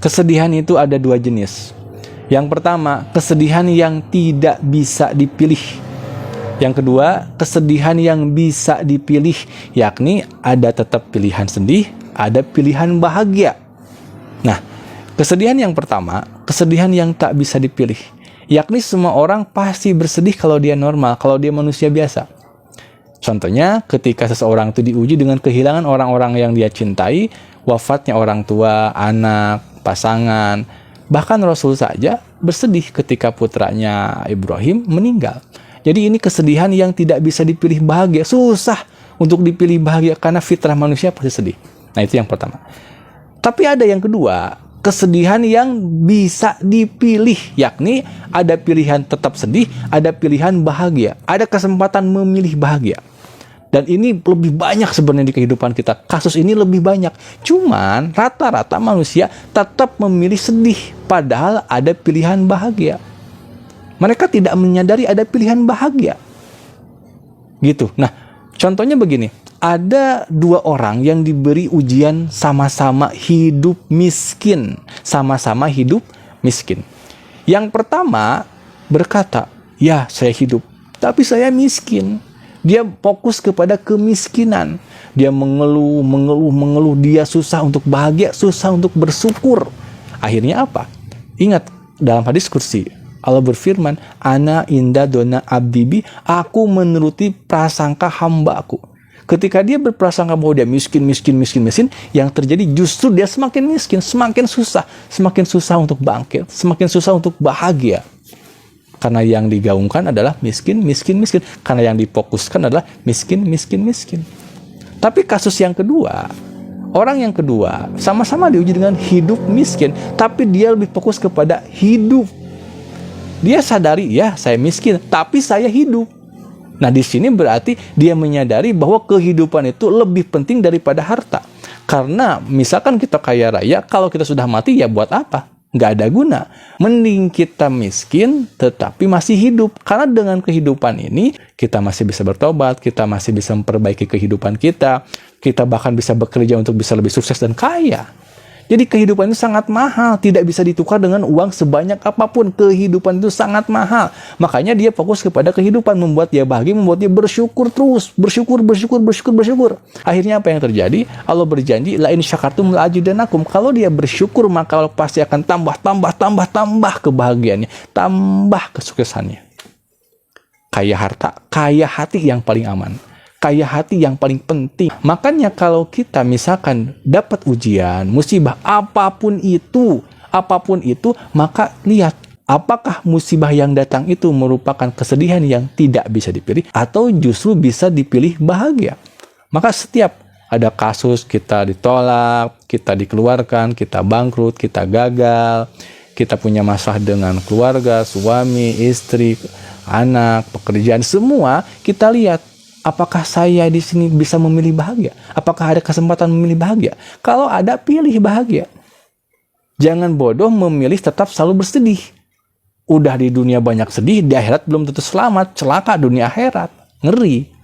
Kesedihan itu ada dua jenis. Yang pertama, kesedihan yang tidak bisa dipilih. Yang kedua, kesedihan yang bisa dipilih, yakni ada tetap pilihan sedih, ada pilihan bahagia. Nah, kesedihan yang pertama, kesedihan yang tak bisa dipilih, yakni semua orang pasti bersedih kalau dia normal, kalau dia manusia biasa. Contohnya, ketika seseorang itu diuji dengan kehilangan orang-orang yang dia cintai, wafatnya orang tua, anak, pasangan, bahkan Rasul saja bersedih ketika putranya Ibrahim meninggal. Jadi ini kesedihan yang tidak bisa dipilih bahagia. Susah untuk dipilih bahagia karena fitrah manusia pasti sedih. Nah, itu yang pertama. Tapi ada yang kedua, kesedihan yang bisa dipilih, yakni ada pilihan tetap sedih, ada pilihan bahagia, ada kesempatan memilih bahagia. Dan ini lebih banyak sebenarnya di kehidupan kita. Kasus ini lebih banyak. Cuman rata-rata manusia tetap memilih sedih, padahal ada pilihan bahagia. Mereka tidak menyadari ada pilihan bahagia. Gitu. Nah, contohnya begini. Ada dua orang yang diberi ujian sama-sama hidup miskin. Sama-sama hidup miskin. Yang pertama berkata, ya saya hidup, tapi saya miskin. Dia fokus kepada kemiskinan. Dia mengeluh. Dia susah untuk bahagia, susah untuk bersyukur. Akhirnya apa? Ingat, dalam hadis kursi, Allah berfirman, Ana inda dona abdibi, aku menuruti prasangka hamba-aku. Ketika dia berprasangka bahwa dia miskin, yang terjadi justru dia semakin miskin, semakin susah untuk bangkit, semakin susah untuk bahagia. Karena yang digaungkan adalah miskin. Karena yang difokuskan adalah miskin. Tapi kasus yang kedua, orang yang kedua sama-sama diuji dengan hidup miskin, tapi dia lebih fokus kepada hidup. Dia sadari, ya saya miskin, tapi saya hidup. Nah, di sini berarti dia menyadari bahwa kehidupan itu lebih penting daripada harta. Karena misalkan kita kaya raya, kalau kita sudah mati ya buat apa? Nggak ada guna. Mending kita miskin tetapi masih hidup. Karena dengan kehidupan ini kita masih bisa bertobat, kita masih bisa memperbaiki kehidupan kita, kita bahkan bisa bekerja untuk bisa lebih sukses dan kaya. Jadi kehidupan itu sangat mahal, tidak bisa ditukar dengan uang sebanyak apapun. Kehidupan itu sangat mahal. Makanya dia fokus kepada kehidupan, membuat dia bahagia, membuat dia bersyukur terus, bersyukur. Akhirnya apa yang terjadi? Allah berjanji, la in syakartum la azidannakum. Kalau dia bersyukur, maka Allah pasti akan tambah kebahagiaannya, tambah kesuksesannya. Kaya harta, kaya hati yang paling aman. Kaya hati yang paling penting. Makanya kalau kita misalkan dapat ujian, musibah, apapun itu, maka lihat apakah musibah yang datang itu merupakan kesedihan yang tidak bisa dipilih atau justru bisa dipilih bahagia. Maka setiap ada kasus kita ditolak, kita dikeluarkan, kita bangkrut, kita gagal, kita punya masalah dengan keluarga, suami, istri, anak, pekerjaan, semua kita lihat. Apakah saya di sini bisa memilih bahagia? Apakah ada kesempatan memilih bahagia? Kalau ada, pilih bahagia. Jangan bodoh memilih tetap selalu bersedih. Udah di dunia banyak sedih, di akhirat belum tentu selamat. Celaka dunia akhirat. Ngeri.